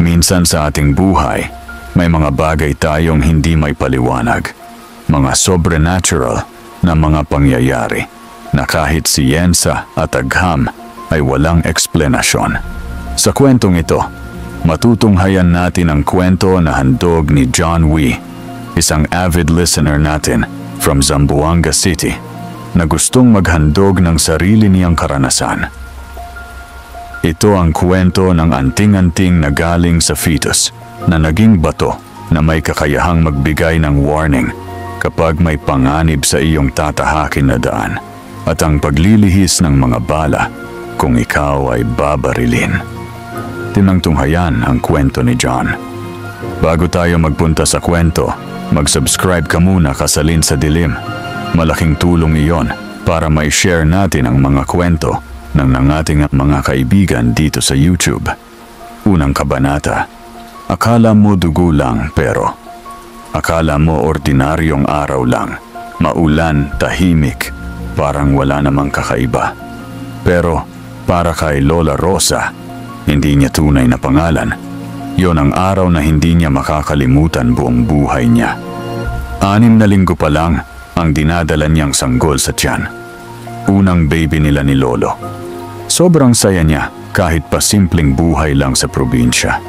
Minsan sa ating buhay, may mga bagay tayong hindi may paliwanag. Mga sobrenatural na mga pangyayari na kahit siyensa at agham ay walang eksplenasyon. Sa kwentong ito, matutunghayan natin ang kwento na handog ni John Wee, isang avid listener natin from Zamboanga City na gustong maghandog ng sarili niyang karanasan. Ito ang kwento ng anting-anting na galing sa fetus na naging bato na may kakayahang magbigay ng warning kapag may panganib sa iyong tatahakin na daan at ang paglilihis ng mga bala kung ikaw ay babarilin. Tinangtunghayan ang kwento ni John. Bago tayo magpunta sa kwento, mag-subscribe ka muna kasalin sa dilim. Malaking tulong iyon para mai-share natin ang mga kwento ng ating mga kaibigan dito sa YouTube. Unang kabanata. Akala mo dugo lang pero akala mo ordinaryong araw lang. Maulan, tahimik, parang wala namang kakaiba. Pero para kay Lola Rosa, hindi niya tunay na pangalan. Yon ang araw na hindi niya makakalimutan buong buhay niya. 6 na linggo pa lang ang dinadala niyang sanggol sa tiyan. Unang baby nila ni Lolo. Sobrang saya niya kahit pa simpleng buhay lang sa probinsya.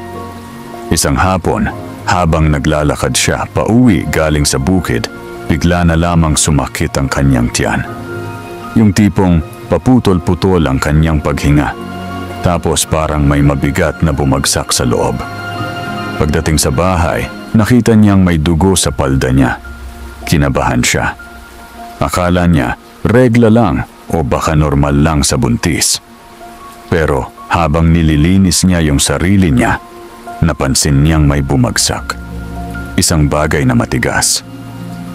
Isang hapon, habang naglalakad siya pauwi galing sa bukid, bigla na lamang sumakit ang kanyang tiyan. Yung tipong paputol-putol ang kanyang paghinga. Tapos parang may mabigat na bumagsak sa loob. Pagdating sa bahay, nakita niyang may dugo sa palda niya. Kinabahan siya. Akala niya regla lang o baka normal lang sa buntis. Pero habang nililinis niya yung sarili niya, napansin niyang may bumagsak. Isang bagay na matigas,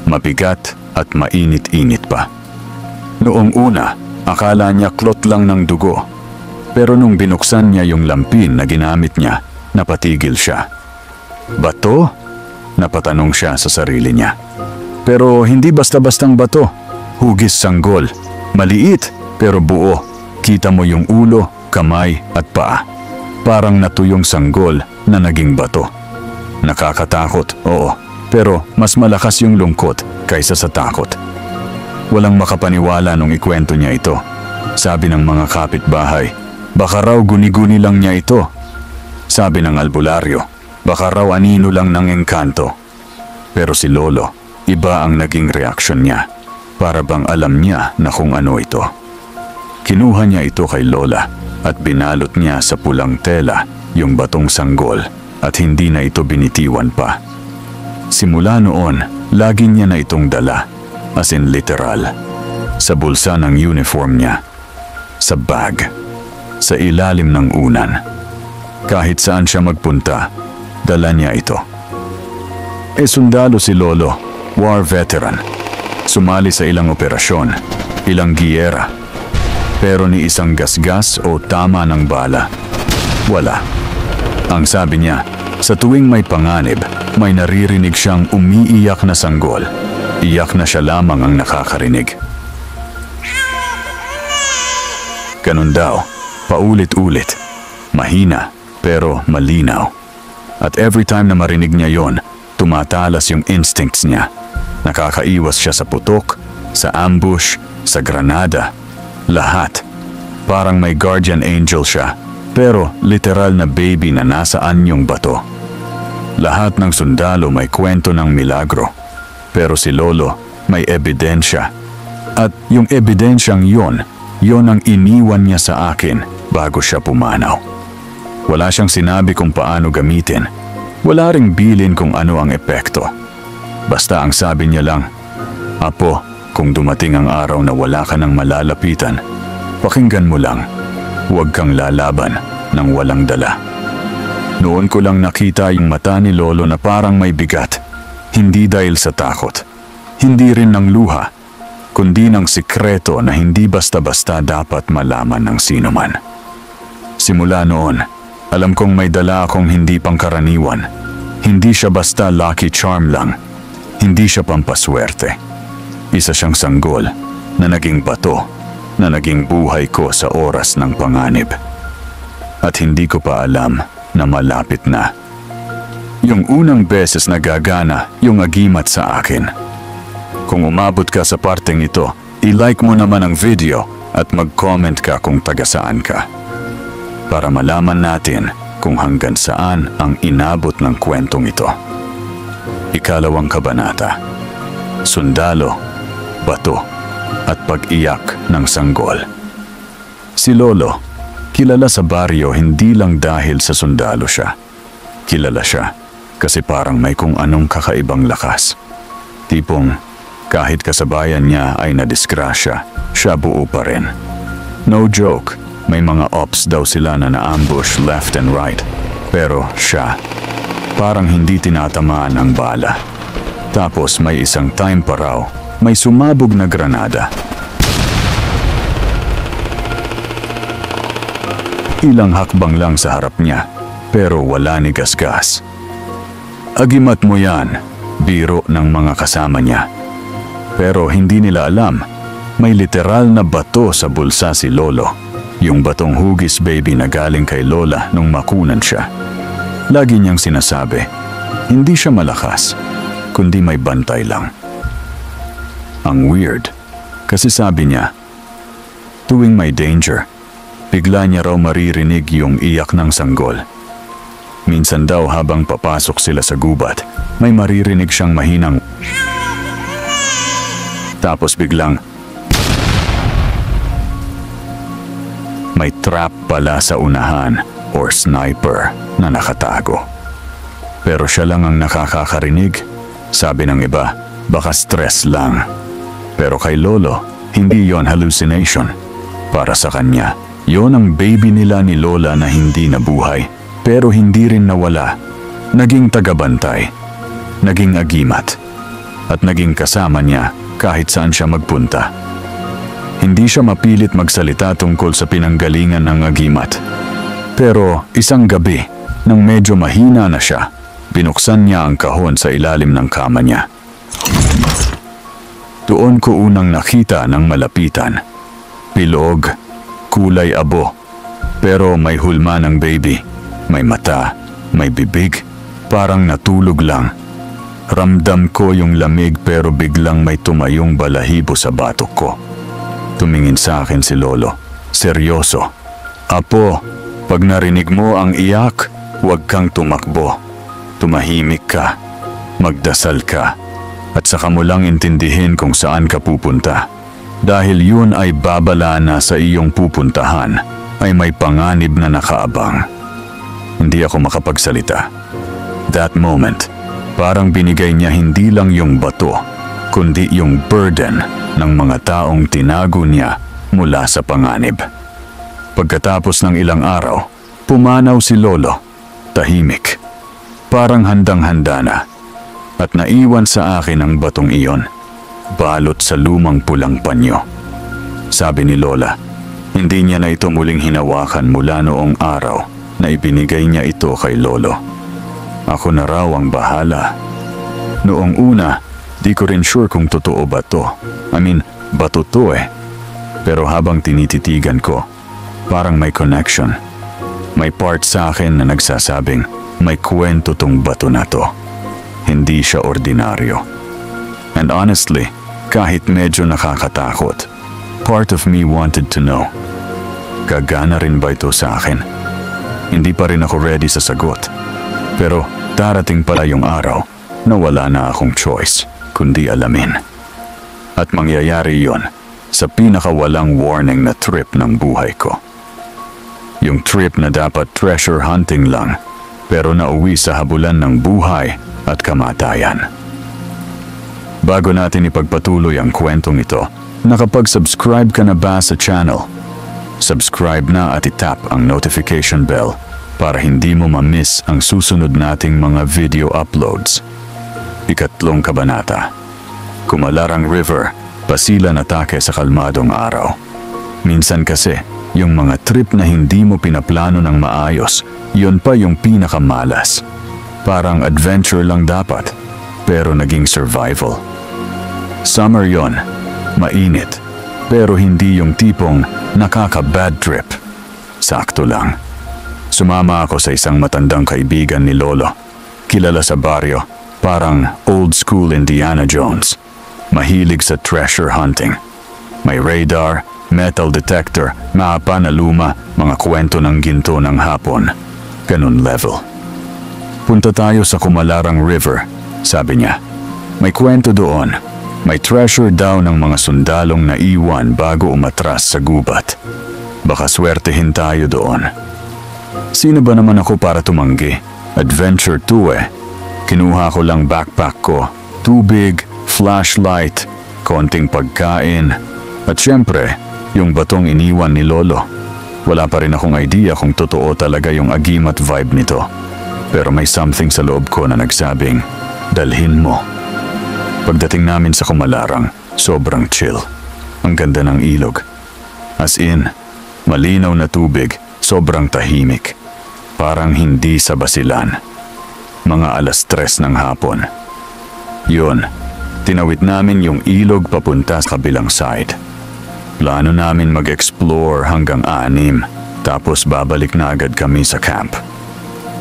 mabigat at mainit-init pa. Noong una, akala niya klot lang ng dugo. Pero nung binuksan niya yung lampin na ginamit niya, napatigil siya. Bato? Napatanong siya sa sarili niya. Pero hindi basta-bastang bato. Hugis sanggol. Maliit pero buo. Kita mo yung ulo, kamay at paa. Parang natuyong sanggol na naging bato. Nakakatakot, oo. Pero mas malakas yung lungkot kaysa sa takot. Walang makapaniwala nung ikwento niya ito. Sabi ng mga kapitbahay, baka raw guni-guni lang niya ito. Sabi ng albularyo, baka raw anino lang ng engkanto. Pero si Lolo, iba ang naging reaksyon niya. Para bang alam niya na kung ano ito. Kinuha niya ito kay Lola at binalot niya sa pulang tela yung batong sanggol at hindi na ito binitiwan pa. Simula noon, lagi niya na itong dala, as in literal, sa bulsa ng uniform niya, sa bag, sa ilalim ng unan. Kahit saan siya magpunta, dala niya ito. Sundalo si Lolo, war veteran. Sumali sa ilang operasyon, ilang giyera. Pero ni isang gasgas o tama ng bala, wala. Ang sabi niya, sa tuwing may panganib, may naririnig siyang umiiyak na sanggol. Iyak na siya lamang ang nakakarinig. Ganun daw, paulit-ulit. Mahina, pero malinaw. At every time na marinig niya yon, tumatalas yung instincts niya. Nakakaiwas siya sa putok, sa ambush, sa granada. Lahat. Parang may guardian angel siya, pero literal na baby na nasaan yung bato. Lahat ng sundalo may kwento ng milagro, pero si Lolo may ebidensya. At yung ebidensyang yon ang iniwan niya sa akin bago siya pumanaw. Wala siyang sinabi kung paano gamitin. Wala ring bilin kung ano ang epekto. Basta ang sabi niya lang, Apo, kung dumating ang araw na wala ka nang malalapitan, pakinggan mo lang, huwag kang lalaban ng walang dala. Noon ko lang nakita yung mata ni Lolo na parang may bigat, hindi dahil sa takot, hindi rin ng luha, kundi ng sikreto na hindi basta-basta dapat malaman ng sino man. Simula noon, alam kong may dala akong hindi pangkaraniwan. Hindi siya basta lucky charm lang. Hindi siya pampaswerte. Isa siyang sanggol na naging bato, na naging buhay ko sa oras ng panganib. at hindi ko pa alam na malapit na. Yung unang beses na gagana yung agimat sa akin. Kung umabot ka sa parteng ito, i-like mo naman ang video at mag-comment ka kung taga saan ka. Para malaman natin kung hanggang saan ang inabot ng kwentong ito. Ikalawang kabanata. Sundalo, bato, at pag-iyak ng sanggol. Si Lolo, kilala sa baryo hindi lang dahil sa sundalo siya. Kilala siya kasi parang may kung anong kakaibang lakas. Tipong kahit kasabayan niya ay nadisgrasya, siya buo pa rin. No joke, may mga ops daw sila na na-ambush left and right. Pero siya, parang hindi tinatamaan ang bala. Tapos may isang time pa raw, may sumabog na granada. Ilang hakbang lang sa harap niya, pero wala ni gasgas. Agimat mo yan, biro ng mga kasama niya. Pero hindi nila alam, may literal na bato sa bulsa si Lolo. Yung batong hugis baby na galing kay Lola nung makunan siya. Lagi niyang sinasabi, hindi siya malakas, kundi may bantay lang. Ang weird, kasi sabi niya, tuwing may danger, bigla niya raw maririnig yung iyak ng sanggol. Minsan daw habang papasok sila sa gubat, may maririnig siyang mahinang tapos biglang may trap pala sa unahan or sniper na nakatago. Pero siya lang ang nakakarinig. Sabi ng iba, baka stress lang. Pero kay Lolo, hindi yon hallucination. Para sa kanya, yon ang baby nila ni Lola na hindi nabuhay, pero hindi rin nawala. Naging tagabantay, naging agimat, at naging kasama niya kahit saan siya magpunta. Hindi siya mapilit magsalita tungkol sa pinanggalingan ng agimat. Pero isang gabi, nang medyo mahina na siya, binuksan niya ang kahon sa ilalim ng kama niya. Doon ko unang nakita ng malapitan. Bilog, kulay abo, pero may hulma ng baby. May mata, may bibig, parang natulog lang. Ramdam ko yung lamig pero biglang may tumayong balahibo sa batok ko. Tumingin sa akin si Lolo, seryoso. Apo, pag narinig mo ang iyak, huwag kang tumakbo. Tumahimik ka, magdasal ka, at saka mo lang intindihin kung saan ka pupunta. Dahil yun ay babala na sa iyong pupuntahan, ay may panganib na nakaabang. Hindi ako makapagsalita. That moment, parang binigay niya hindi lang yung bato, kundi yung burden ng mga taong tinago niya mula sa panganib. Pagkatapos ng ilang araw, pumanaw si Lolo, tahimik. Parang handang-handa na, at naiwan sa akin ang batong iyon, balot sa lumang pulang panyo. Sabi ni Lola, hindi niya na ito muling hinawakan mula noong araw na ibinigay niya ito kay Lolo. Ako na raw ang bahala. Noong una, di ko rin sure kung totoo ba to. Bato to eh. Pero habang tinititigan ko, parang may connection. May part sa akin na nagsasabing may kwento tong bato na to. Hindi siya ordinaryo. And honestly, kahit medyo nakakatakot, part of me wanted to know. Gagana rin ba ito sa akin? Hindi pa rin ako ready sa sagot. Pero darating pala yung araw na wala na akong choice kundi alamin. At mangyayari yon sa pinakawalang warning na trip ng buhay ko. Yung trip na dapat treasure hunting lang, pero nauwi sa habulan ng buhay at kamatayan. Bago natin ipagpatuloy ang kwentong ito, nakapag-subscribe ka na ba sa channel? Subscribe na at itap ang notification bell para hindi mo ma-miss ang susunod nating mga video uploads. Ikatlong kabanata. Kumalarang river, pasilan atake sa kalmadong araw. Minsan kasi, yung mga trip na hindi mo pinaplano ng maayos, yun pa yung pinakamalas. Parang adventure lang dapat, pero naging survival. Summer yon, mainit, pero hindi yung tipong nakaka-bad trip. Sakto lang. Sumama ako sa isang matandang kaibigan ni Lolo. Kilala sa baryo, parang old school Indiana Jones. Mahilig sa treasure hunting. May radar, metal detector, mapa na luma, mga kwento ng ginto ng hapon. Ganun level. Punta tayo sa Kumalarang River, sabi niya. May kwento doon. May treasure daw ng mga sundalong naiwan bago umatras sa gubat. Baka swertehin tayo doon. Sino ba naman ako para tumanggi? Adventure to eh. Kinuha ko lang backpack ko, tubig, flashlight, konting pagkain, at syempre, yung batong iniwan ni Lolo. Wala pa rin akong idea kung totoo talaga yung agimat vibe nito. Pero may something sa loob ko na nagsabing, dalhin mo. Pagdating namin sa Kumalarang, sobrang chill. Ang ganda ng ilog. As in, malinaw na tubig, sobrang tahimik. Parang hindi sa basilan. Mga 3:00 ng hapon. Yun, tinawid namin yung ilog papunta sa kabilang side. Plano namin mag-explore hanggang 6, tapos babalik na agad kami sa camp.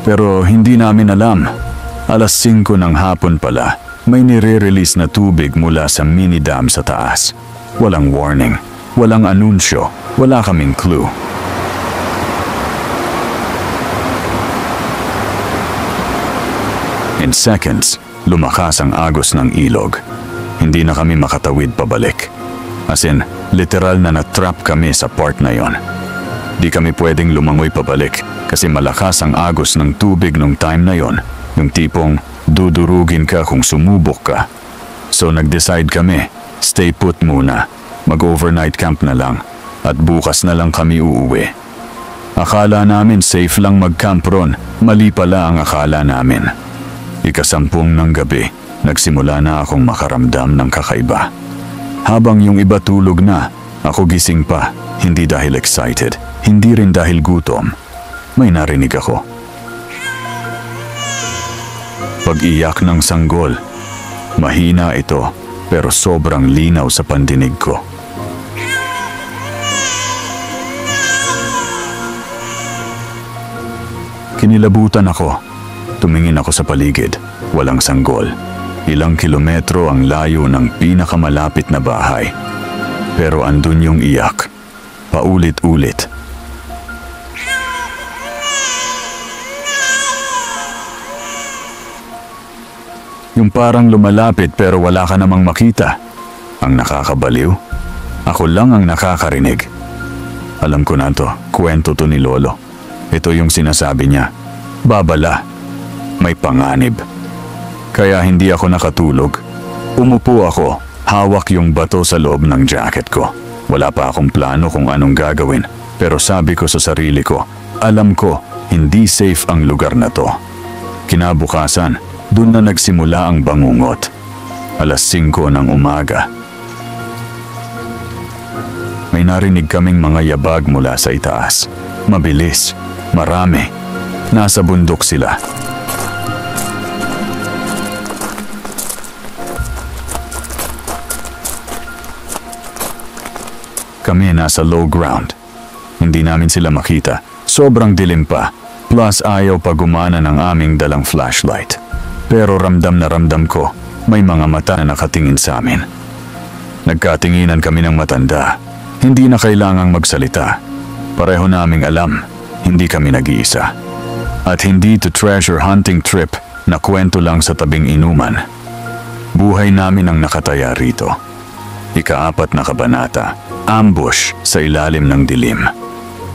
Pero hindi namin alam, 5:00 ng hapon pala, may nire-release na tubig mula sa mini dam sa taas. Walang warning, walang anunsyo, wala kaming clue. In seconds, lumakas ang agos ng ilog. Hindi na kami makatawid pabalik. As in, literal na natrap kami sa part na yon. Di kami pwedeng lumangoy pabalik kasi malakas ang agos ng tubig nung time na yon. Yung tipong dudurugin ka kung sumubok ka. So nag-decide kami, stay put muna. Mag-overnight camp na lang at bukas na lang kami uuwi. Akala namin safe lang mag-camp ron, mali pala ang akala namin. 10 ng gabi, nagsimula na akong makaramdam ng kakaiba. Habang yung iba tulog na, ako gising pa, hindi dahil excited, hindi rin dahil gutom. May narinig ako. Pag-iyak ng sanggol. Mahina ito, pero sobrang linaw sa pandinig ko. Kinilabutan ako. Tumingin ako sa paligid. Walang sanggol. Ilang kilometro ang layo ng pinakamalapit na bahay. Pero andun yung iyak. Paulit-ulit. Yung parang lumalapit pero wala ka namang makita. Ang nakakabaliw. Ako lang ang nakakarinig. Alam ko na to, kwento to ni Lolo. Ito yung sinasabi niya. Babala. May panganib. Kaya hindi ako nakatulog. Umupo ako, hawak yung bato sa loob ng jacket ko. Wala pa akong plano kung anong gagawin, pero sabi ko sa sarili ko, alam ko, hindi safe ang lugar na to. Kinabukasan, dun na nagsimula ang bangungot. 5:00 ng umaga. May narinig kaming mga yabag mula sa itaas. Mabilis, marami. Nasa bundok sila. Kami nasa low ground. Hindi namin sila makita. Sobrang dilim pa. Plus ayaw pa gumana ng aming dalang flashlight. Pero ramdam na ramdam ko, may mga mata na nakatingin sa amin. Nagkatinginan kami ng matanda. Hindi na kailangang magsalita. Pareho naming alam, hindi kami nag-iisa. At hindi to treasure hunting trip na kwento lang sa tabing inuman. Buhay namin ang nakataya rito. 4 na kabanata. Ambush sa ilalim ng dilim.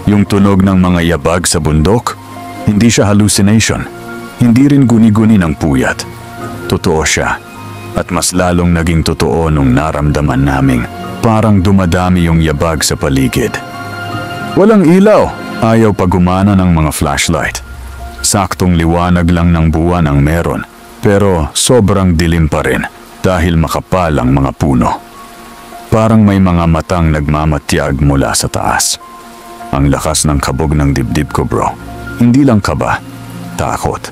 Yung tunog ng mga yabag sa bundok, hindi siya hallucination. Hindi rin guni-guni ng puyat. Totoo siya. At mas lalong naging totoo nung naramdaman naming parang dumadami yung yabag sa paligid. Walang ilaw. Ayaw pa gumana ng mga flashlight. Saktong liwanag lang ng buwan ang meron. Pero sobrang dilim pa rin dahil makapal ang mga puno. Parang may mga matang nagmamatyag mula sa taas. Ang lakas ng kabog ng dibdib ko, bro. Hindi lang kaba, takot.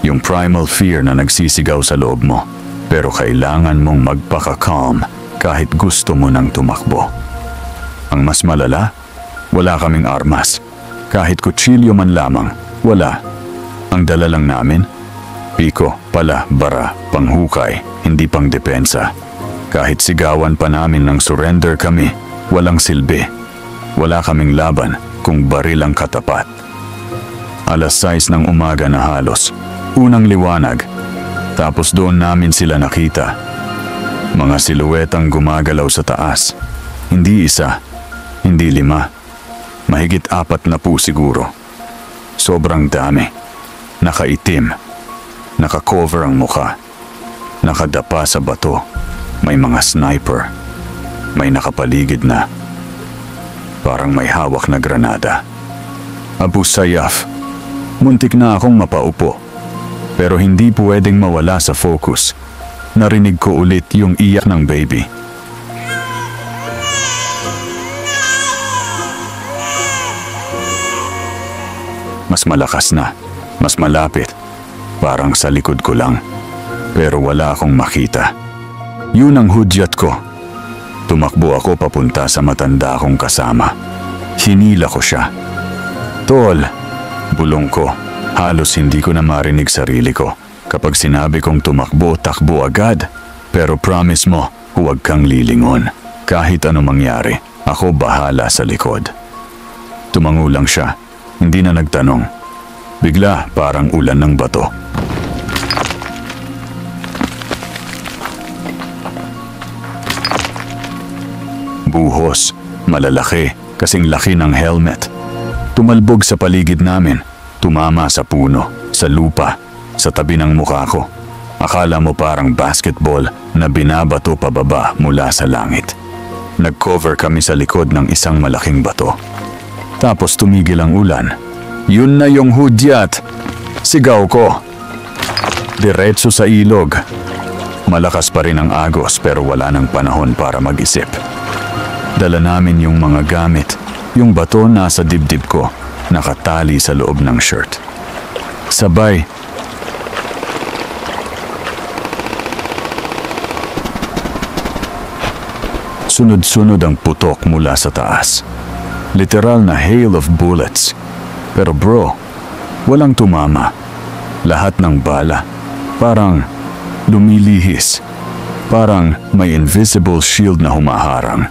Yung primal fear na nagsisigaw sa loob mo, pero kailangan mong magpaka-calm kahit gusto mo nang tumakbo. Ang mas malala, wala kaming armas. Kahit kutsilyo man lamang, wala. Ang dala lang namin, piko, pala, bara, panghukay, hindi pang depensa. Kahit sigawan pa namin ng surrender kami, walang silbi. Wala kaming laban kung baril ang katapat. 6:00 ng umaga na halos. Unang liwanag. Tapos doon namin sila nakita. Mga siluetang gumagalaw sa taas. Hindi isa, hindi 5. Mahigit 4 na po siguro. Sobrang dami. Nakaitim. Nakakover ang mukha. Nakadapa sa bato. May mga sniper. May nakapaligid na. Parang may hawak na granada. Abu Sayyaf. Muntik na akong mapaupo. Pero hindi pwedeng mawala sa focus. Narinig ko ulit yung iyak ng baby. Mas malakas na, mas malapit. Parang sa likod ko lang. Pero wala akong makita. Yun ang hudyat ko. Tumakbo ako papunta sa matanda akong kasama. Hinila ko siya. Tol, bulong ko. Halos hindi ko na marinig sarili ko. Kapag sinabi kong tumakbo, takbo agad. Pero promise mo, huwag kang lilingon. Kahit ano mangyari, ako bahala sa likod. Tumango lang siya. Hindi na nagtanong. Bigla parang ulan ng bato. Buhos, malalaki, kasing laki ng helmet. Tumalbog sa paligid namin. Tumama sa puno, sa lupa, sa tabi ng mukha ko. Akala mo parang basketball na binabato pababa mula sa langit. Nag-cover kami sa likod ng isang malaking bato. Tapos tumigil ang ulan. Yun na yung hudyat. Sigaw ko. Diretso sa ilog. Malakas pa rin ang agos pero wala nang panahon para mag-isip. Dala namin yung mga gamit. Yung bato nasa dibdib ko, nakatali sa loob ng shirt. Sabay. Sunod-sunod ang putok mula sa taas. Literal na hail of bullets. Pero bro, walang tumama. Lahat ng bala. Parang lumilihis. Parang may invisible shield na humaharang.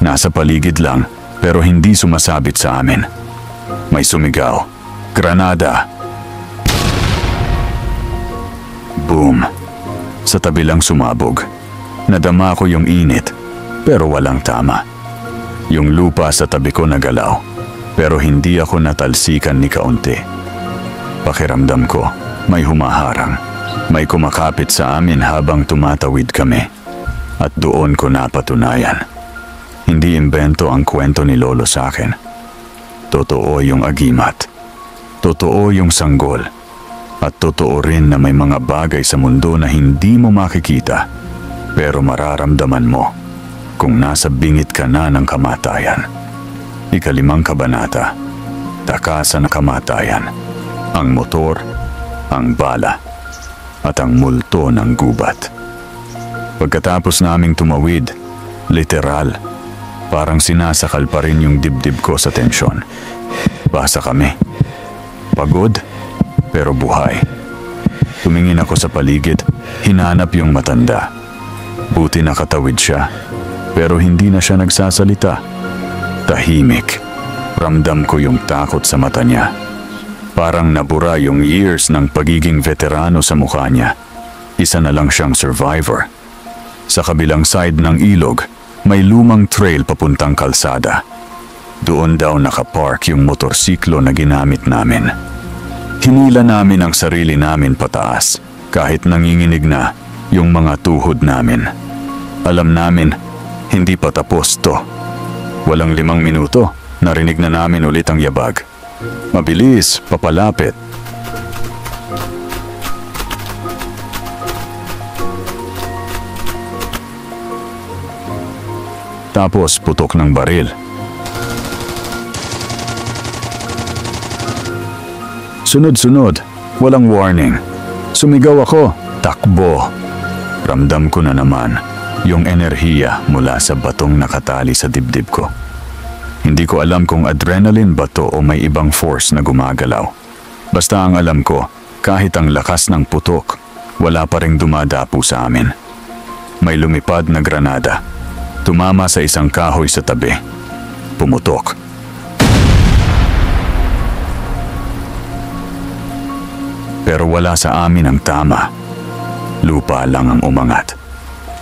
Nasa paligid lang, pero hindi sumasabit sa amin. May sumigaw. Granada! Boom! Sa tabi lang sumabog. Nadama ko yung init, pero walang tama. Yung lupa sa tabi ko nagalaw, pero hindi ako natalsikan ni kaunti. Pakiramdam ko, may humaharang. May kumakapit sa amin habang tumatawid kami. At doon ko napatunayan. Hindi imbento ang kwento ni Lolo sa akin. Totoo yung agimat. Totoo yung sanggol. At totoo rin na may mga bagay sa mundo na hindi mo makikita, pero mararamdaman mo kung nasa bingit ka na ng kamatayan. 5 kabanata. Takasan ng kamatayan. Ang motor, ang bala, at ang multo ng gubat. Pagkatapos naming tumawid, literal, parang sinasakal pa rin yung dibdib ko sa tensyon. Basa kami. Pagod, pero buhay. Tumingin ako sa paligid, hinanap yung matanda. Buti nakatawid siya, pero hindi na siya nagsasalita. Tahimik. Ramdam ko yung takot sa mata niya. Parang nabura yung years ng pagiging veterano sa mukha niya. Isa na lang siyang survivor. Sa kabilang side ng ilog, may lumang trail papuntang kalsada. Doon daw nakapark yung motorsiklo na ginamit namin. Hinila namin ang sarili namin pataas, kahit nanginginig na yung mga tuhod namin. Alam namin, hindi pa tapos to. Walang 5 minuto, narinig na namin ulit ang yabag. Mabilis, papalapit. Tapos putok ng baril. Sunod-sunod, walang warning. Sumigaw ako, takbo. Ramdam ko na naman yung enerhiya mula sa batong nakatali sa dibdib ko. Hindi ko alam kung adrenaline ba to o may ibang force na gumagalaw. Basta ang alam ko, kahit ang lakas ng putok, wala pa ring dumadapo sa amin. May lumipad na granada. Tumama sa isang kahoy sa tabi. Pumutok. Pero wala sa amin ang tama. Lupa lang ang umangat.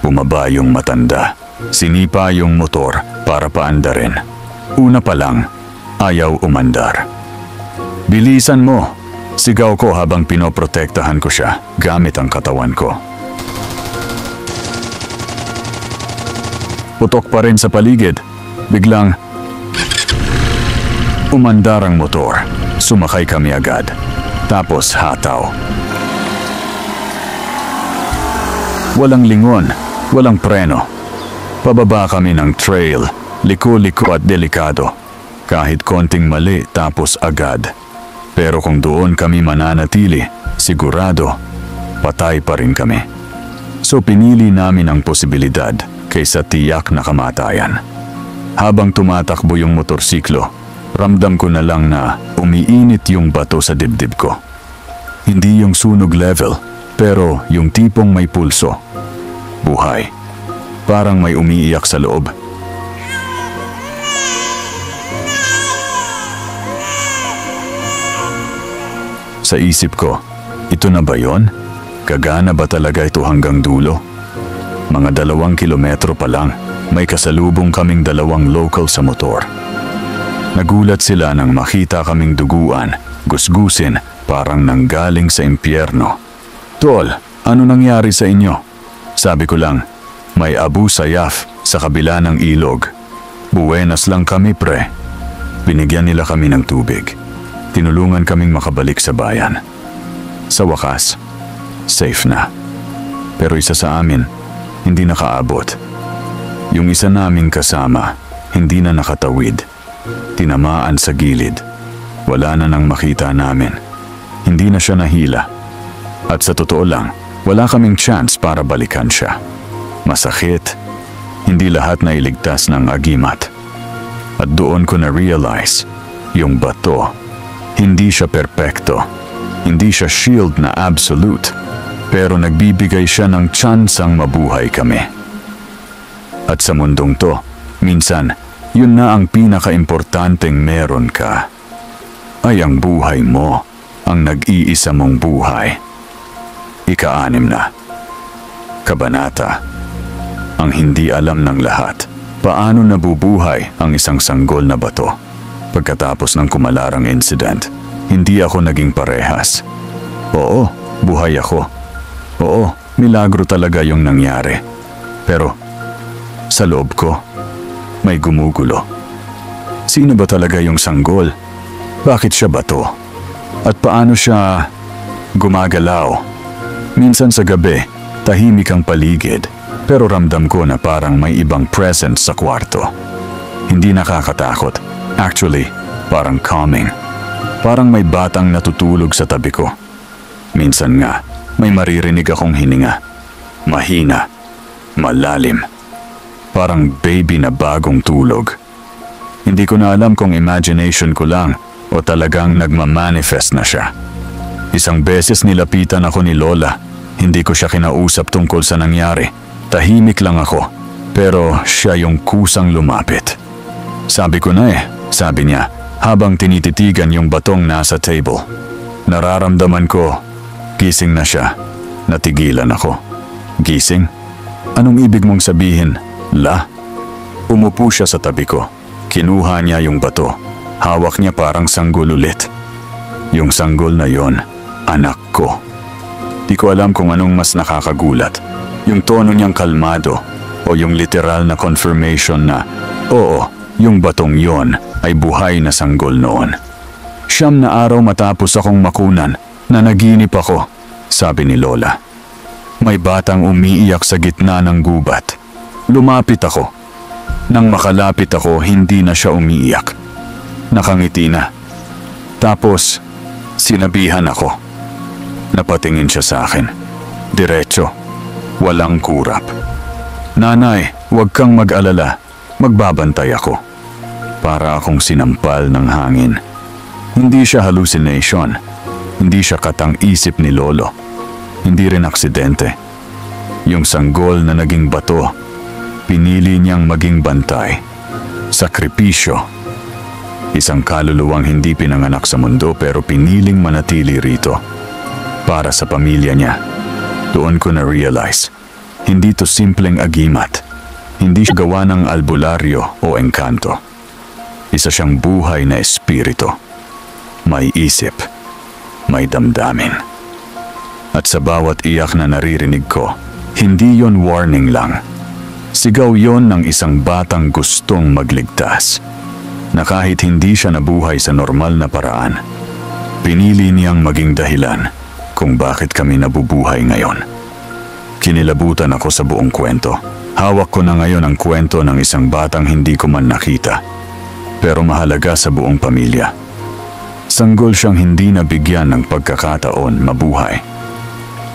Bumaba yung matanda. Sinipa yung motor para paandarin. Una pa lang, ayaw umandar. Bilisan mo! Sigaw ko habang pinoprotektahan ko siya gamit ang katawan ko. Putok pa rin sa paligid. Biglang umandar ang motor. Sumakay kami agad. Tapos hataw. Walang lingon, walang preno. Pababa kami ng trail, liko-liko at delikado. Kahit konting mali tapos agad. Pero kung doon kami mananatili, sigurado, patay pa rin kami. So pinili namin ang posibilidad kaysa tiyak na kamatayan. Habang tumatakbo yung motorsiklo, ramdam ko na lang na umiinit yung bato sa dibdib ko. Hindi yung sunog level, pero yung tipong may pulso. Buhay. Parang may umiiyak sa loob. Sa isip ko, ito na ba yon? Gagana ba talaga ito hanggang dulo? Mga 2 kilometro pa lang, may kasalubong kaming 2 local sa motor. Nagulat sila nang makita kaming duguan, gusgusin, parang nanggaling sa impyerno. Tol, ano nangyari sa inyo? Sabi ko lang, may Abu Sayyaf sa kabila ng ilog. Buenas lang kami, pre. Binigyan nila kami ng tubig. Tinulungan kaming makabalik sa bayan. Sa wakas, safe na. Pero isa sa amin, hindi nakaabot. Yung isa naming kasama, hindi na nakatawid. Tinamaan sa gilid. Wala na nang makita namin. Hindi na siya nahila. At sa totoo lang, wala kaming chance para balikan siya. Masakit. Hindi lahat na iligtas ng agimat. At doon ko na-realize, yung bato, hindi siya perpekto. Hindi siya shield na absolute. Pero nagbibigay siya ng tsansang mabuhay kami. At sa mundong to, minsan, yun na ang pinaka-importanteng meron ka. Ay ang buhay mo, ang nag-iisa mong buhay. Ika-6 na. Kabanata. Ang hindi alam ng lahat, paano nabubuhay ang isang sanggol na bato. Pagkatapos ng kumalarang incident, hindi ako naging parehas. Oo, buhay ako. Oo, milagro talaga yung nangyari. Pero, sa loob ko, may gumugulo. Sino ba talaga yung sanggol? Bakit siya bato? At paano siya gumagalaw? Minsan sa gabi, tahimik ang paligid, pero ramdam ko na parang may ibang presence sa kwarto. Hindi nakakatakot. Actually, parang calming. Parang may batang natutulog sa tabi ko. Minsan nga, may maririnig akong hininga. Mahina, malalim. Parang baby na bagong tulog. Hindi ko na alam kung imagination ko lang o talagang nagmamanifest na siya. Isang beses nilapitan ako ni Lola. Hindi ko siya kinausap tungkol sa nangyari. Tahimik lang ako, pero siya yung kusang lumapit. Sabi ko na sabi niya, habang tinititigan yung batong nasa table. Nararamdaman ko, gising na siya. Natigilan ako. Gising? Anong ibig mong sabihin, La? Umupo siya sa tabi ko. Kinuha niya yung bato. Hawak niya parang sanggol ulit. Yung sanggol na yon, anak ko. Di ko alam kung anong mas nakakagulat. Yung tono niyang kalmado o yung literal na confirmation na, oo, yung batong yon ay buhay na sanggol noon. 9 na araw matapos akong makunan, nanaginip ako, sabi ni Lola. May batang umiiyak sa gitna ng gubat. Lumapit ako. Nang makalapit ako, hindi na siya umiiyak. Nakangiti na. Tapos, sinabihan ako. Napatingin siya sa akin. Diretso. Walang kurap. Nanay, huwag kang mag-alala. Magbabantay ako. Para akong sinampal ng hangin. Hindi siya hallucination. Hindi siya katang-isip ni Lolo. Hindi rin aksidente. Yung sanggol na naging bato, pinili niyang maging bantay. Sakripisyo. Isang kaluluwang hindi pinanganak sa mundo pero piniling manatili rito. Para sa pamilya niya. Doon ko na-realize, hindi to simpleng agimat. Hindi siya gawa ng albularyo o engkanto. Isa siyang buhay na espiritu. May isip. May damdamin. At sa bawat iyak na naririnig ko, hindi yon warning lang. Sigaw yon ng isang batang gustong magligtas. Na kahit hindi siya nabuhay sa normal na paraan, pinili niyang maging dahilan kung bakit kami nabubuhay ngayon. Kinilabutan ako sa buong kwento. Hawak ko na ngayon ang kwento ng isang batang hindi ko man nakita, pero mahalaga sa buong pamilya. Sanggol siyang hindi nabigyan ng pagkakataon mabuhay,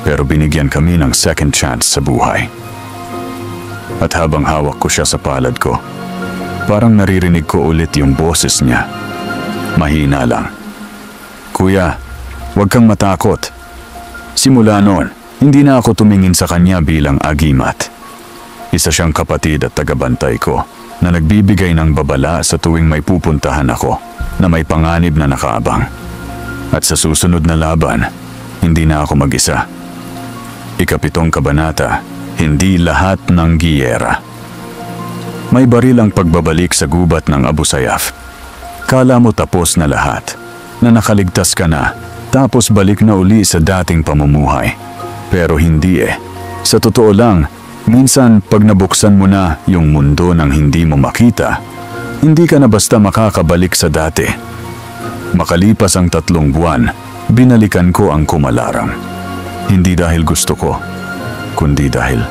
pero binigyan kami ng second chance sa buhay. At habang hawak ko siya sa palad ko, parang naririnig ko ulit yung boses niya. Mahina lang. Kuya, huwag kang matakot. Simula noon, hindi na ako tumingin sa kanya bilang agimat. Isa siyang kapatid at tagabantay ko na nagbibigay ng babala sa tuwing may pupuntahan ako na may panganib na nakaabang. At sa susunod na laban, hindi na ako mag-isa. Ikapitong kabanata, hindi lahat ng giyera. May baril ang pagbabalik sa gubat ng Abu Sayyaf. Kala mo tapos na lahat, na nakaligtas ka na, tapos balik na uli sa dating pamumuhay. Pero hindi eh. Sa totoo lang, minsan pag nabuksan mo na yung mundo ng hindi mo makita, hindi ka na basta makakabalik sa dati. Makalipas ang 3 buwan, binalikan ko ang Kumalarang. Hindi dahil gusto ko, kundi dahil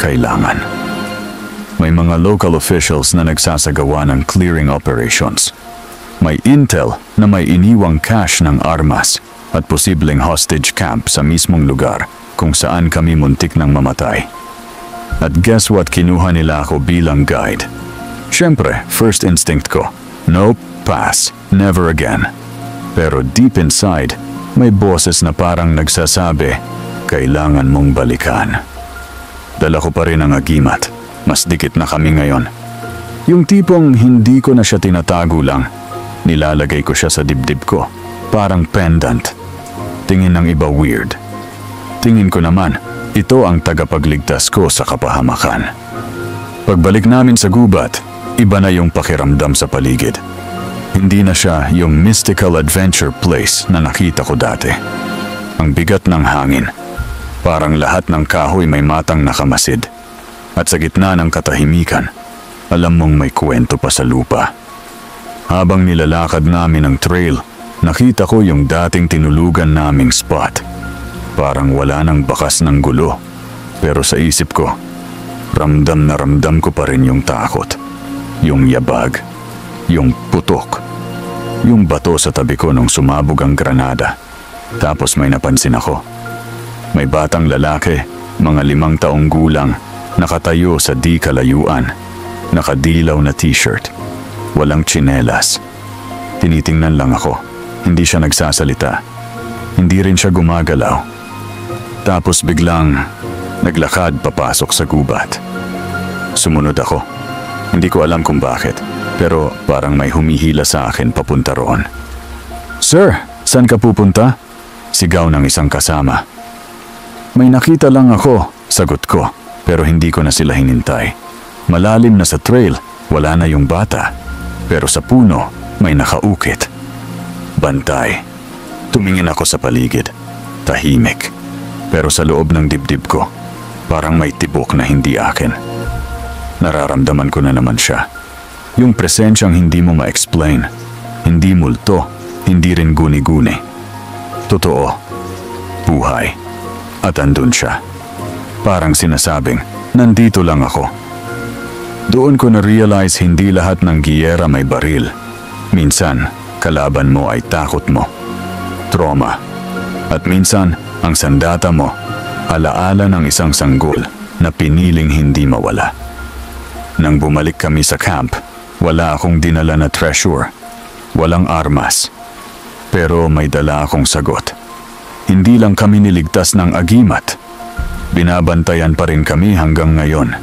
kailangan. May mga local officials na nagsasagawa ng clearing operations. May intel na may iniwang cache ng armas at posibleng hostage camp sa mismong lugar kung saan kami muntik ng mamatay. At guess what kinuha nila ako bilang guide? Siyempre, first instinct ko, nope, pass, never again. Pero deep inside, may boses na parang nagsasabi, kailangan mong balikan. Dala ko pa rin ang agimat, mas dikit na kami ngayon. Yung tipong hindi ko na siya tinatago lang, nilalagay ko siya sa dibdib ko, parang pendant. Tingin ng iba weird. Tingin ko naman, ito ang tagapagligtas ko sa kapahamakan. Pagbalik namin sa gubat, iba na yung pakiramdam sa paligid. Hindi na siya yung mystical adventure place na nakita ko dati. Ang bigat ng hangin. Parang lahat ng kahoy may matang nakamasid. At sa gitna ng katahimikan, alam mong may kwento pa sa lupa. Habang nilalakad namin ang trail, nakita ko yung dating tinulugan naming spot. Parang wala nang bakas ng gulo. Pero sa isip ko, ramdam na ramdam ko pa rin yung takot. Yung yabag, yung putok, yung bato sa tabi ko nung sumabog ang granada. Tapos may napansin ako. May batang lalaki, mga 5 taong gulang, nakatayo sa di kalayuan, nakadilaw na t-shirt, walang tsinelas. Tinitingnan lang ako, hindi siya nagsasalita, hindi rin siya gumagalaw. Tapos biglang naglakad papasok sa gubat. Sumunod ako. Hindi ko alam kung bakit, pero parang may humihila sa akin papunta roon. Sir, saan ka pupunta? Sigaw ng isang kasama. May nakita lang ako, sagot ko, pero hindi ko na sila hinintay. Malalim na sa trail, wala na yung bata, pero sa puno may nakaukit. Bantay. Tumingin ako sa paligid, tahimik, pero sa loob ng dibdib ko, parang may tibok na hindi akin. Nararamdaman ko na naman siya. Yung presensyang hindi mo ma-explain. Hindi multo, hindi rin guni-guni. Totoo. Buhay. At andun siya. Parang sinasabing, nandito lang ako. Doon ko na-realize hindi lahat ng giyera may baril. Minsan, kalaban mo ay takot mo. Trauma. At minsan, ang sandata mo, alaala ng isang sanggol na piniling hindi mawala. Nang bumalik kami sa camp, Wala akong dinala na treasure. Walang armas. Pero may dala akong sagot. Hindi lang kami niligtas ng agimat. Binabantayan pa rin kami hanggang ngayon.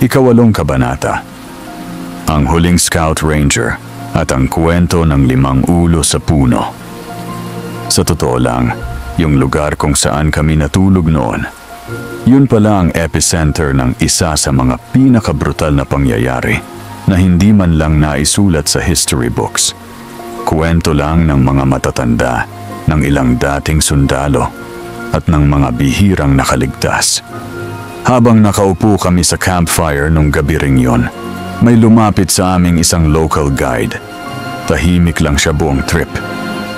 Ika-8 kabanata. Ang huling Scout Ranger at ang kwento ng 5 ulo sa puno. Sa totoo lang, yung lugar kung saan kami natulog noon, yun pala ang epicenter ng isa sa mga pinakabrutal na pangyayari na hindi man lang naisulat sa history books. Kwento lang ng mga matatanda, ng ilang dating sundalo, at ng mga bihirang nakaligtas. Habang nakaupo kami sa campfire nung gabi ring yon, may lumapit sa aming isang local guide. Tahimik lang siya buong trip.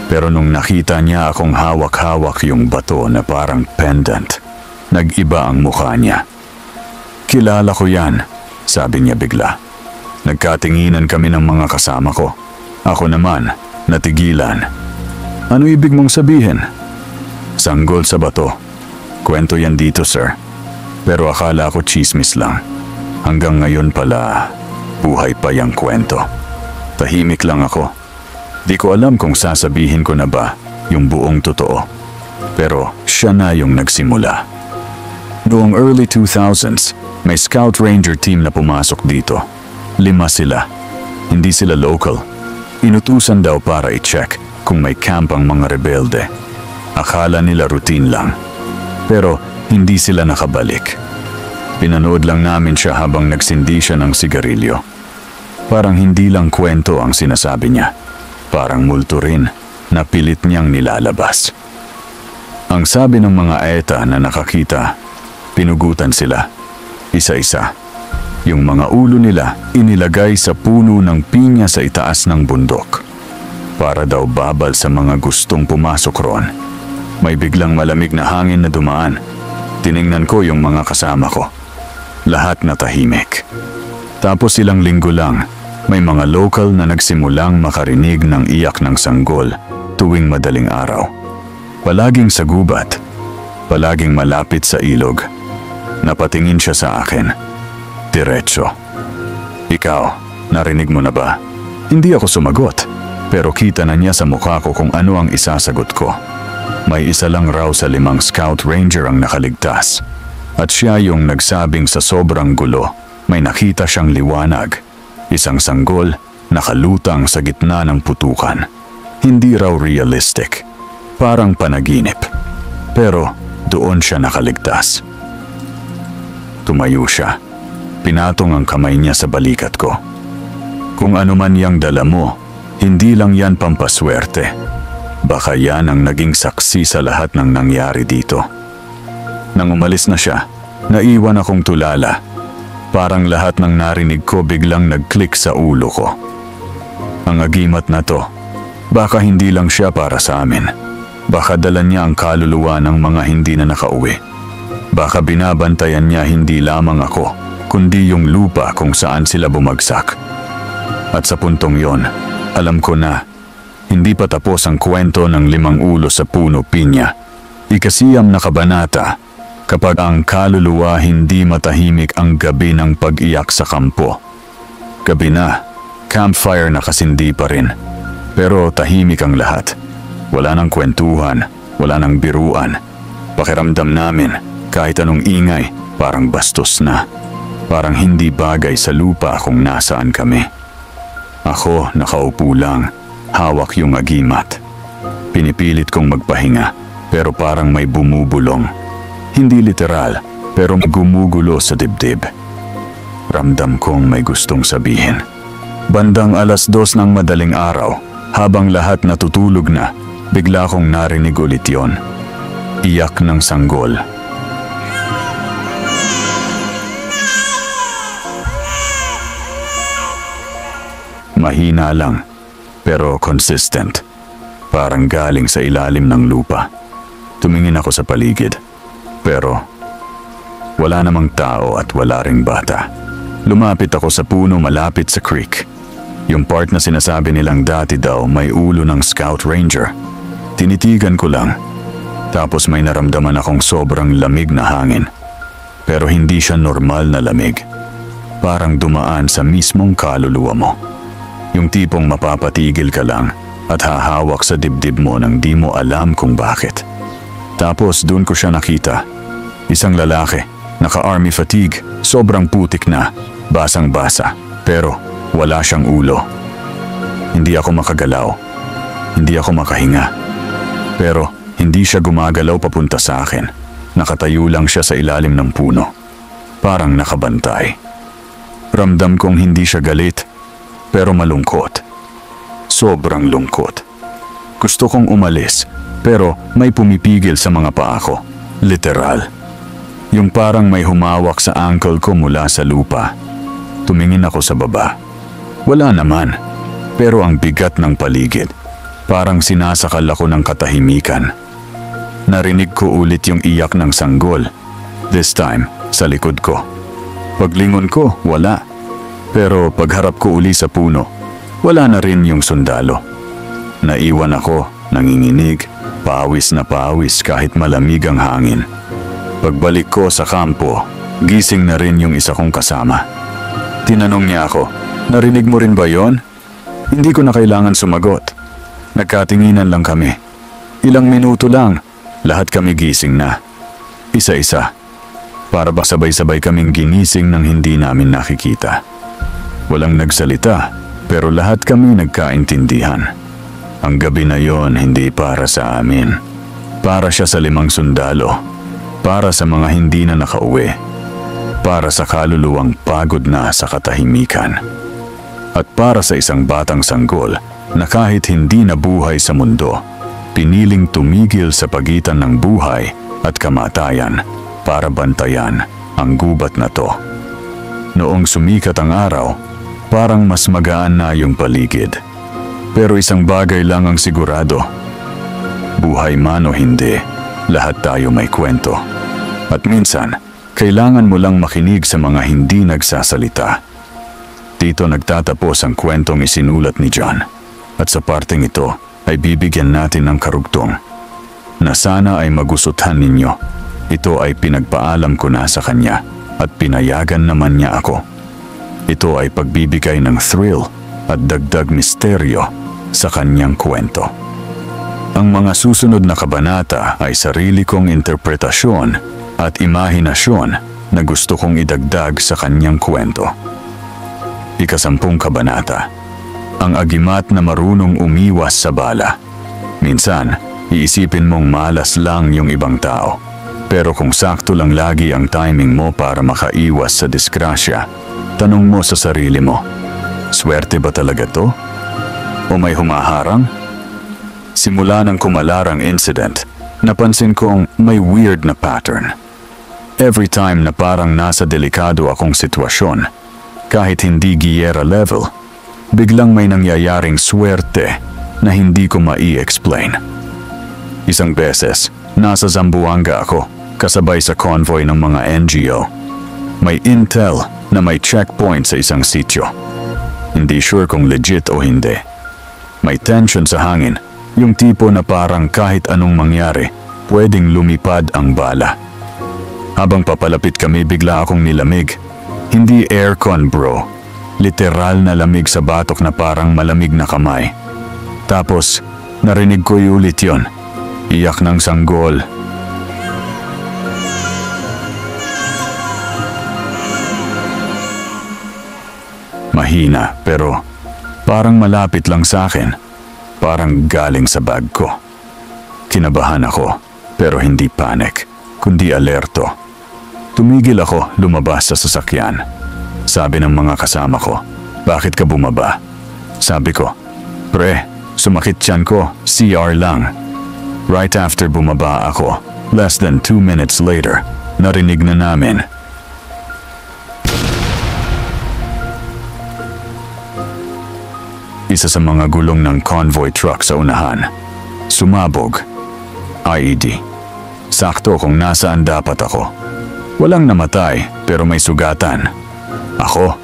Pero nung nakita niya akong hawak-hawak yung bato na parang pendant, nag-iba ang mukha niya. "Kilala ko yan," sabi niya bigla. Nagkatinginan kami ng mga kasama ko. Ako naman, natigilan. "Ano ibig mong sabihin?" "Sanggol sa bato. Kwento yan dito, sir. Pero akala ko chismis lang. Hanggang ngayon pala, buhay pa yung kwento." Tahimik lang ako. Di ko alam kung sasabihin ko na ba yung buong totoo. Pero siya na yung nagsimula. Noong early 2000s, may Scout Ranger team na pumasok dito. 5 sila. Hindi sila local. Inutusan daw para i-check kung may camp ang mga rebelde. Akala nila routine lang. Pero hindi sila nakabalik. Pinanood lang namin siya habang nagsindi siya ng sigarilyo. Parang hindi lang kwento ang sinasabi niya. Parang multo rin na pilit niyang nilalabas. Ang sabi ng mga ETA na nakakita, pinugutan sila. Isa-isa. Yung mga ulo nila inilagay sa puno ng pinya sa itaas ng bundok. Para daw babal sa mga gustong pumasok roon. May biglang malamig na hangin na dumaan. Tiningnan ko yung mga kasama ko. Lahat na tahimik. Tapos ilang linggo lang, may mga local na nagsimulang makarinig ng iyak ng sanggol tuwing madaling araw. Palaging sa gubat, palaging malapit sa ilog. Napatingin siya sa akin. Diretso. "Ikaw, narinig mo na ba?" Hindi ako sumagot, pero kita na niya sa mukha ko kung ano ang isasagot ko. May isa lang raw sa 5 Scout Ranger ang nakaligtas. At siya yung nagsabing sa sobrang gulo, may nakita siyang liwanag. Isang sanggol, nakalutang sa gitna ng putukan. Hindi raw realistic. Parang panaginip. Pero doon siya nakaligtas. Tumayo siya. Pinatong ang kamay niya sa balikat ko. "Kung ano man yang dala mo, hindi lang yan pampaswerte. Baka yan ang naging saksi sa lahat ng nangyari dito." Nang umalis na siya, naiwan akong tulala. Parang lahat ng narinig ko biglang nag-click sa ulo ko. Ang agimat na to, baka hindi lang siya para sa amin. Baka dala niya ang kaluluwa ng mga hindi na nakauwi. Baka binabantayan niya hindi lamang ako, kundi yung lupa kung saan sila bumagsak. At sa puntong yon, alam ko na, hindi pa tapos ang kwento ng 5 ulo sa puno pinya. Ika-9 na kabanata, kapag ang kaluluwa hindi matahimik ang gabi ng pag-iyak sa kampo. Gabi na, campfire nakasindi pa rin. Pero tahimik ang lahat. Wala nang kwentuhan, wala nang biruan. Pakiramdam namin, kahit anong ingay, parang bastos na. Parang hindi bagay sa lupa kung nasaan kami. Ako nakaupo lang, hawak yung agimat. Pinipilit kong magpahinga, pero parang may bumubulong. Hindi literal, pero gumugulo sa dibdib. Ramdam kong may gustong sabihin. Bandang 2:00 ng madaling araw, habang lahat natutulog na, bigla kong narinig ulit yon. Iyak ng sanggol. Mahina lang, pero consistent. Parang galing sa ilalim ng lupa. Tumingin ako sa paligid. Pero wala namang tao at wala ring bata. Lumapit ako sa puno malapit sa creek. Yung part na sinasabi nilang dati daw may ulo ng Scout Ranger. Tinitigan ko lang. Tapos may naramdaman akong sobrang lamig na hangin. Pero hindi siya normal na lamig. parang dumaan sa mismong kaluluwa mo. Yung tipong mapapatigil ka lang at hahawak sa dibdib mo nang di mo alam kung bakit. Tapos doon ko siya nakita. Isang lalaki, naka-army fatigue, sobrang putik na, basang-basa, pero wala siyang ulo. Hindi ako makagalaw. Hindi ako makahinga. Pero hindi siya gumagalaw papunta sa akin. Nakatayo lang siya sa ilalim ng puno. Parang nakabantay. Ramdam kong hindi siya galit, pero malungkot. Sobrang lungkot. Gusto kong umalis, pero may pumipigil sa mga paa ko. Literal. Yung parang may humawak sa ankle ko mula sa lupa. Tumingin ako sa baba. Wala naman, pero ang bigat ng paligid. Parang sinasakal ako ng katahimikan. Narinig ko ulit yung iyak ng sanggol. This time, sa likod ko. Paglingon ko, wala. Pero pagharap ko uli sa puno, wala na rin yung sundalo. Naiwan ako, nanginginig, pawis na pawis kahit malamig ang hangin. Pagbalik ko sa kampo, gising na rin yung isa kong kasama. Tinanong niya ako, narinig mo rin ba yon? Hindi ko na kailangan sumagot. Nagkatinginan lang kami. Ilang minuto lang, lahat kami gising na. Isa-isa. Para ba sabay-sabay kaming ginising nang hindi namin nakikita. Walang nagsalita, pero lahat kami nagkaintindihan. Ang gabi na yon hindi para sa amin. Para siya sa 5 sundalo. Para sa mga hindi na nakauwi. Para sa kaluluwang pagod na sa katahimikan. At para sa isang batang sanggol na kahit hindi nabuhay sa mundo, piniling tumigil sa pagitan ng buhay at kamatayan para bantayan ang gubat na to. Noong sumikat ang araw, parang mas magaan na yung paligid. Pero isang bagay lang ang sigurado. Buhay man o hindi, lahat tayo may kwento. At minsan, kailangan mo lang makinig sa mga hindi nagsasalita. Dito nagtatapos ang kwentong isinulat ni John. At sa parteng ito ay bibigyan natin ng karugtong na sana ay magustuhan ninyo. Ito ay pinagpaalam ko na sa kanya at pinayagan naman niya ako. Ito ay pagbibigay ng thrill at dagdag misteryo sa kanyang kwento. Ang mga susunod na kabanata ay sarili kong interpretasyon at imahinasyon na gusto kong idagdag sa kanyang kwento. 10 kabanata. Ang agimat na marunong umiwas sa bala. Minsan, iisipin mong malas lang yung ibang tao. Pero kung sakto lang lagi ang timing mo para makaiwas sa disgrasya, tanong mo sa sarili mo, swerte ba talaga to? O may humaharang? Simula ng kumalarang incident, napansin kong may weird na pattern. Every time na parang nasa delikado akong sitwasyon, kahit hindi giyera level, biglang may nangyayaring swerte na hindi ko mai-explain. Isang beses, nasa Zamboanga ako, kasabay sa convoy ng mga NGO. May intel na may checkpoint sa isang sitio. Hindi sure kung legit o hindi. May tension sa hangin, yung tipo na parang kahit anong mangyari, pwedeng lumipad ang bala. Habang papalapit kami, bigla akong nilamig. Hindi aircon bro. Literal na lamig sa batok na parang malamig na kamay. Tapos, narinig ko ulit yon. Iyak ng sanggol. Mahina, pero parang malapit lang sa akin. Parang galing sa bag ko. Kinabahan ako, pero hindi panic, kundi alerto. Tumigil ako, lumabas sa sasakyan. Sabi ng mga kasama ko, bakit ka bumaba? Sabi ko, pre, sumakit tiyan ko, CR lang. Right after bumaba ako, less than 2 minutes later, narinig na namin. Isa sa mga gulong ng convoy truck sa unahan. Sumabog. IED. Sakto kung nasaan dapat ako. Walang namatay, pero may sugatan. Ako?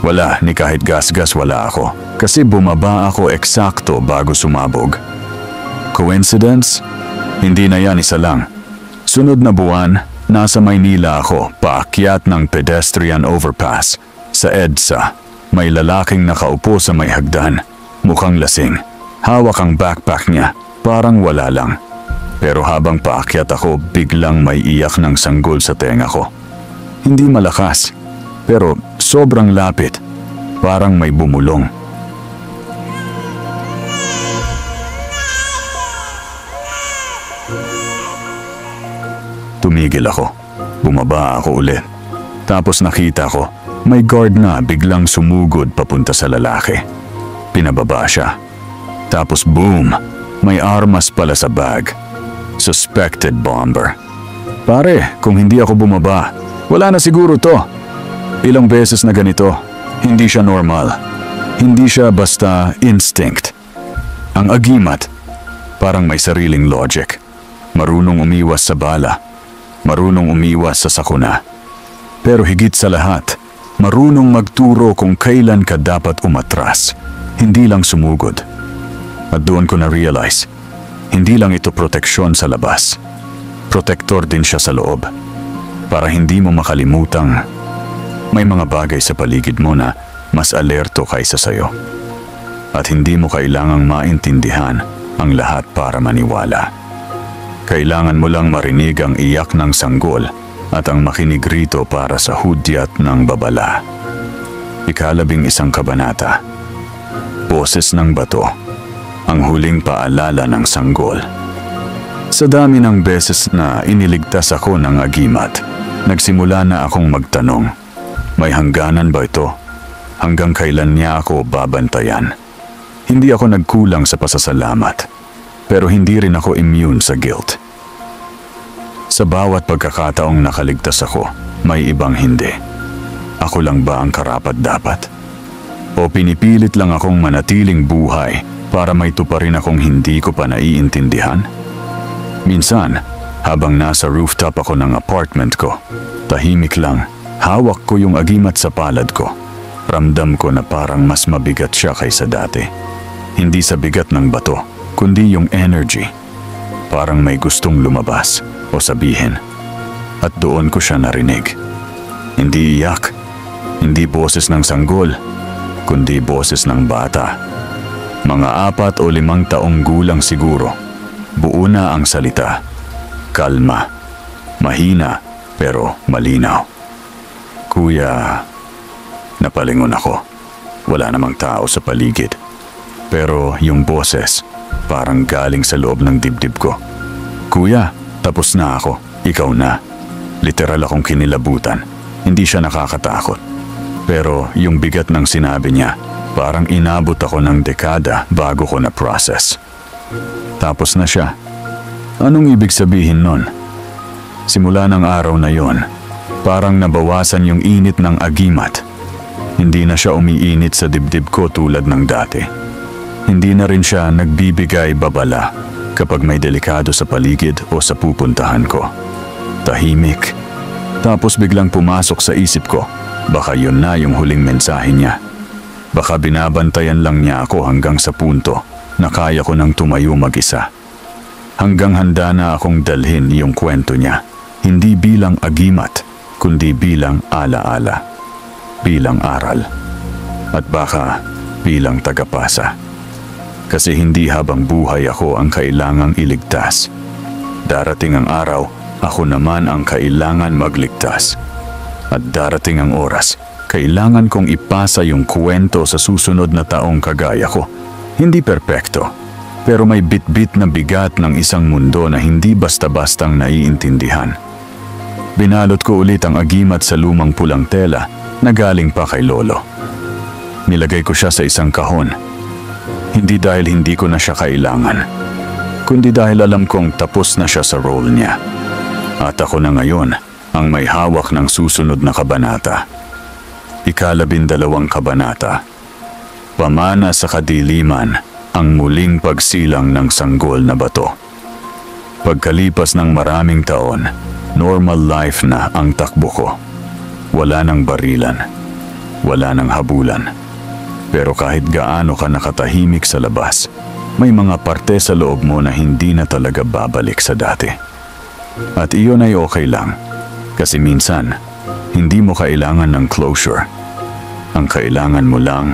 Wala, ni kahit gas-gas wala ako. Kasi bumaba ako eksakto bago sumabog. Coincidence? Hindi na yan, isa lang. Sunod na buwan, nasa Maynila ako, paakyat ng pedestrian overpass. Sa EDSA, may lalaking nakaupo sa may hagdan, mukhang lasing. Hawak ang backpack niya, parang wala lang. Pero habang paakyat ako, biglang may iyak ng sanggol sa tenga ko. Hindi malakas, pero sobrang lapit, parang may bumulong. Tumigil ako, bumaba ako ulit. Tapos nakita ko, may guard na biglang sumugod papunta sa lalaki. Pinababa siya. Tapos boom, may armas pala sa bag. Suspected bomber. Pare, kung hindi ako bumaba, wala na siguro to. Ilang beses na ganito, hindi siya normal. Hindi siya basta instinct. Ang agimat, parang may sariling logic. Marunong umiwas sa bala. Marunong umiwas sa sakuna. Pero higit sa lahat, marunong magturo kung kailan ka dapat umatras. Hindi lang sumugod. At doon ko na-realize, hindi lang ito proteksyon sa labas. Protektor din siya sa loob. Para hindi mo makalimutang may mga bagay sa paligid mo na mas alerto kaysa sayo. At hindi mo kailangang maintindihan ang lahat para maniwala. Kailangan mo lang marinig ang iyak ng sanggol at ang makinig rito para sa hudyat ng babala. 11 kabanata. Boses ng bato. Ang huling paalala ng sanggol. Sa dami ng beses na iniligtas ako ng agimat, nagsimula na akong magtanong, may hangganan ba ito? Hanggang kailan niya ako babantayan? Hindi ako nagkulang sa pasasalamat, pero hindi rin ako immune sa guilt. Sa bawat pagkakataong nakaligtas ako, may ibang hindi. Ako lang ba ang karapat-dapat? O pinipilit lang akong manatiling buhay para may tuparin akong hindi ko pa naiintindihan? Minsan, habang nasa rooftop ako ng apartment ko, tahimik lang, hawak ko yung agimat sa palad ko. Ramdam ko na parang mas mabigat siya kaysa dati. Hindi sa bigat ng bato, kundi yung energy. Parang may gustong lumabas o sabihin. At doon ko siya narinig. Hindi iyak, hindi boses ng sanggol, kundi boses ng bata. Mga 4 o 5 taong gulang siguro. Buo na ang salita. Kalma. Mahina pero malinaw. Kuya, napalingon ako. Wala namang tao sa paligid. Pero yung boses, parang galing sa loob ng dibdib ko. Kuya, tapos na ako. Ikaw na. Literal akong kinilabutan. Hindi siya nakakatakot. Pero yung bigat ng sinabi niya, parang inabot ako ng dekada bago ko na-process. Tapos na siya. Anong ibig sabihin nun? Simula ng araw na yon, parang nabawasan yung init ng agimat. Hindi na siya umiinit sa dibdib ko tulad ng dati. Hindi na rin siya nagbibigay babala kapag may delikado sa paligid o sa pupuntahan ko. Tahimik. Tapos biglang pumasok sa isip ko, baka yun na yung huling mensahe niya. Baka binabantayan lang niya ako hanggang sa punto na kaya ko nang tumayo mag-isa. Hanggang handa na akong dalhin yung kwento niya, hindi bilang agimat, kundi bilang alaala, bilang aral, at baka bilang tagapasa. Kasi hindi habang buhay ako ang kailangang iligtas. Darating ang araw, ako naman ang kailangan magligtas. At darating ang oras, kailangan kong ipasa yung kwento sa susunod na taong kagaya ko. Hindi perpekto, pero may bit-bit na bigat ng isang mundo na hindi basta-bastang naiintindihan. Binalot ko ulit ang agimat sa lumang pulang tela na galing pa kay Lolo. Nilagay ko siya sa isang kahon. Hindi dahil hindi ko na siya kailangan, kundi dahil alam kong tapos na siya sa role niya. At ako na ngayon ang may hawak ng susunod na kabanata. 12 kabanata. Pamana sa kadiliman, ang muling pagsilang ng sanggol na bato. Pagkalipas ng maraming taon, normal life na ang takbo ko. Wala nang barilan, wala nang habulan. Pero kahit gaano ka nakatahimik sa labas, may mga parte sa loob mo na hindi na talaga babalik sa dati. At iyon ay okay lang, kasi minsan, hindi mo kailangan ng closure. Ang kailangan mo lang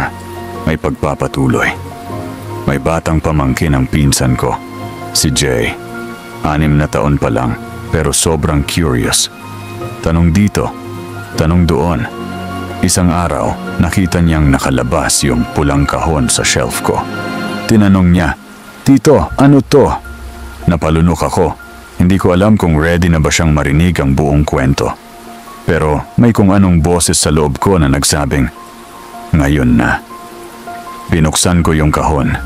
ay pagpapatuloy. May batang pamangkin ang pinsan ko, si Jay. 6 na taon pa lang pero sobrang curious. Tanong dito, tanong doon. Isang araw, nakita niyang nakalabas yung pulang kahon sa shelf ko. Tinanong niya, "Tito, ano to?" Napalunok ako. Hindi ko alam kung ready na ba siyang marinig ang buong kwento. Pero may kung anong boses sa loob ko na nagsabing, "Ngayon na." Binuksan ko yung kahon.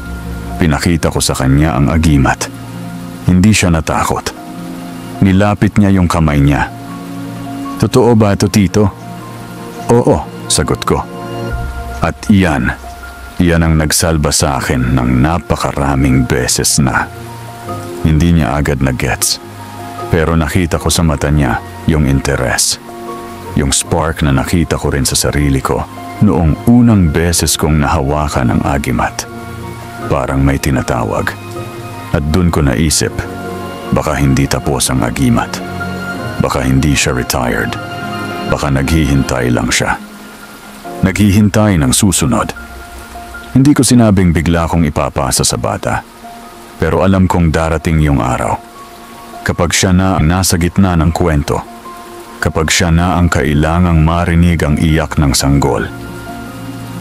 Pinakita ko sa kanya ang agimat. Hindi siya natakot. Nilapit niya yung kamay niya. "Totoo ba ito, Tito?" "Oo," sagot ko. At iyan ang nagsalba sa akin ng napakaraming beses na. Hindi niya agad na-gets. Pero nakita ko sa mata niya yung interes. Yung spark na nakita ko rin sa sarili ko noong unang beses kong nahawakan ang agimat. Parang may tinatawag. At dun ko naisip, baka hindi tapos ang agimat. Baka hindi siya retired. Baka naghihintay lang siya. Naghihintay ng susunod. Hindi ko sinabing bigla kong ipapasa sa bata. Pero alam kong darating yung araw. Kapag siya na ang nasa gitna ng kwento. Kapag siya na ang kailangang marinig ang iyak ng sanggol.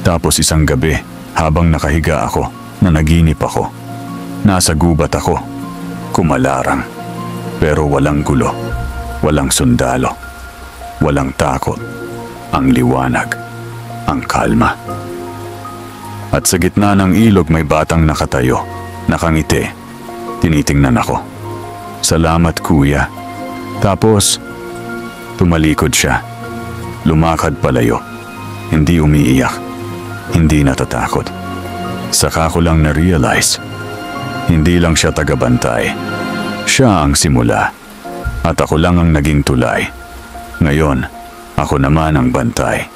Tapos isang gabi, habang nakahiga ako, nanaginip ako. Nasa gubat ako. Kumalarang. Pero walang gulo. Walang sundalo. Walang takot. Ang liwanag. Ang kalma. At sa gitna ng ilog may batang nakatayo. Nakangiti. Tinitingnan ako. "Salamat, kuya." Tapos, tumalikod siya. Lumakad palayo. Hindi umiiyak. Hindi natatakot. Saka ko lang na-realize. Hindi lang siya tagabantay. Siya ang simula. At ako lang ang naging tulay. Ngayon, ako naman ang bantay.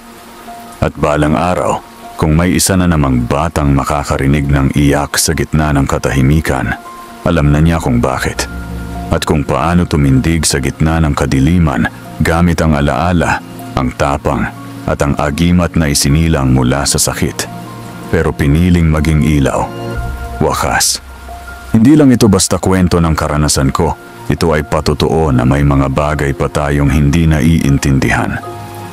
At balang araw, kung may isa na namang batang makakarinig ng iyak sa gitna ng katahimikan, alam na niya kung bakit. At kung paano tumindig sa gitna ng kadiliman gamit ang alaala, ang tapang, at ang agimat na isinilang mula sa sakit. Pero piniling maging ilaw. Wakas. Hindi lang ito basta kwento ng karanasan ko. Ito ay patotoo na may mga bagay pa tayong hindi naiintindihan.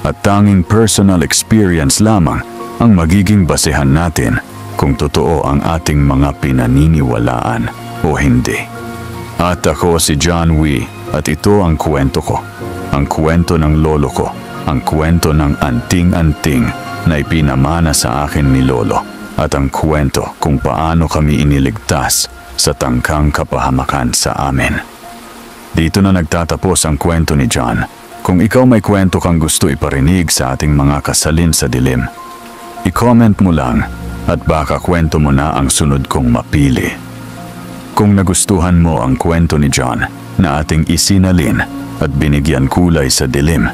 At tanging personal experience lamang ang magiging basehan natin kung totoo ang ating mga pinaniniwalaan o hindi. At ako si John Wee at ito ang kwento ko. Ang kwento ng lolo ko. Ang kwento ng anting-anting na ipinamana sa akin ni lolo. At ang kwento kung paano kami iniligtas sa tangkang kapahamakan sa amin. Dito na nagtatapos ang kwento ni John. Kung ikaw may kwento kang gusto iparinig sa ating mga kasalin sa dilim, i-comment mo lang at baka kwento mo na ang sunod kong mapili. Kung nagustuhan mo ang kwento ni John na ating isinalin at binigyan kulay sa dilim,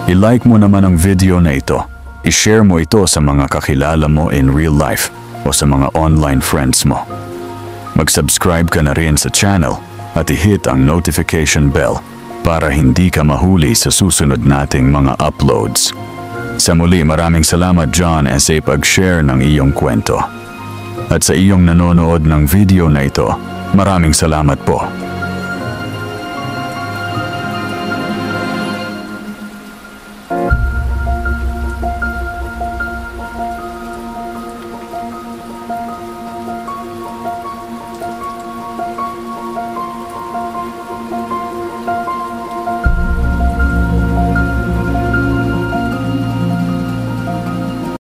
i-like mo naman ang video na ito. I-share mo ito sa mga kakilala mo in real life o sa mga online friends mo. Mag-subscribe ka na rin sa channel at i-hit ang notification bell para hindi ka mahuli sa susunod nating mga uploads. Sa muli, maraming salamat John sa pag-share ng iyong kwento. At sa iyong nanonood ng video na ito, maraming salamat po.